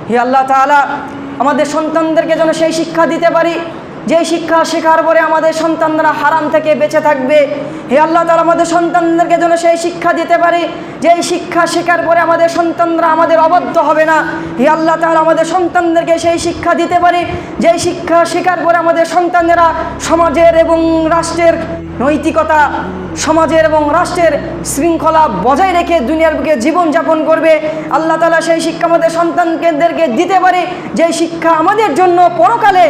হে আল্লাহ তাআলা, আমাদের সন্তানদেরকে যেন সেই শিক্ষা দিতে পারি যেই শিক্ষা শেখার পরে আমাদের সন্তানরা হারাম থেকে বেঁচে থাকবে। হে আল্লাহ তাআলা, আমাদের সন্তানদেরকে যেন সেই শিক্ষা দিতে পারি যেই শিক্ষা শেখার পরে আমাদের সন্তানরা আমাদের অবাধ্য হবে না। হে আল্লাহ তাআলা, আমাদের সন্তানদেরকে সেই শিক্ষা দিতে পারি যেই শিক্ষা শেখার পরে আমাদের সন্তানেরা সমাজের এবং রাষ্ট্রের নৈতিকতা, সমাজের এবং রাষ্ট্রের শৃঙ্খলা বজায় রেখে দুনিয়ার বুকে জীবনযাপন করবে। আল্লাহ তাআলা সেই শিক্ষা আমাদের সন্তানদেরকে দিতে পারে যেই শিক্ষা আমাদের জন্য পরকালে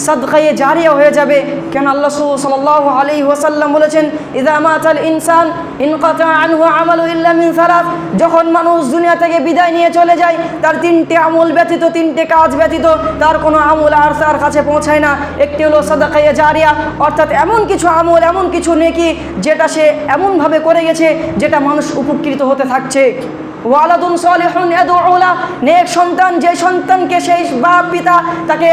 সাদকায়ে জারিয়া হয়ে যাবে। কেন আল্লাহ সাল্লাল্লাহু আলাইহি ওয়াসাল্লাম বলেছেন, ইযা মাতাল ইনসান ইনকাতা আনহু আমালু ইল্লা মিন সালাত, যখন মানুষ দুনিয়া থেকে বিদায় নিয়ে চলে যায় তার তিনটে আমল ব্যতীত, তিনটে কাজ ব্যতীত তার কোনো আমল আর তার কাছে পৌঁছায় না। একটি হলো সাদকায়ে জারিয়া, অর্থাৎ এমন কিছু আমল, এমন কিছু নেকি যেটা সে এমনভাবে করে গেছে যেটা মানুষ উপকৃত হতে থাকছে। ওয়ালাদুন সালিহুন ইয়াদউ লা, নেক সন্তান, যে সন্তানকে সেই বাপ পিতা তাকে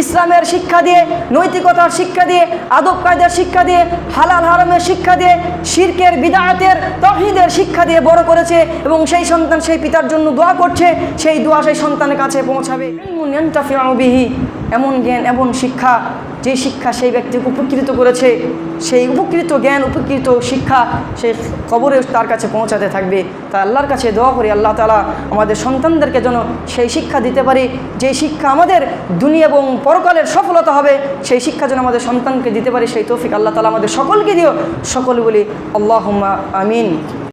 ইসলামের শিক্ষা দিয়ে, নৈতিকতার শিক্ষা দিয়ে, আদব কায়দার শিক্ষা দিয়ে, হালাল হারামের শিক্ষা দিয়ে, শিরকের, বিদআতের, তাওহীদের শিক্ষা দিয়ে বড় করেছে এবং সেই সন্তান সেই পিতার জন্য দোয়া করছে, সেই দোয়া সেই সন্তানের কাছে পৌঁছাবে। এমন জ্ঞান, এমন শিক্ষা, যে শিক্ষা সেই ব্যক্তিকে উপকৃত করেছে, সেই উপকৃত জ্ঞান, উপকৃত শিক্ষা সেই কবরে তার কাছে পৌঁছাতে থাকবে। তা আল্লাহর কাছে দোয়া করি আল্লাহ তাআলা আমাদের সন্তানদেরকে যেন সেই শিক্ষা দিতে পারি যে শিক্ষা আমাদের দুনিয়া এবং পরকালের সফলতা হবে, সেই শিক্ষা যেন আমাদের সন্তানকে দিতে পারি। সেই তৌফিক আল্লাহ তাআলা আমাদের সকলকে দিও। সকল বলি আল্লাহুম্মা আমিন।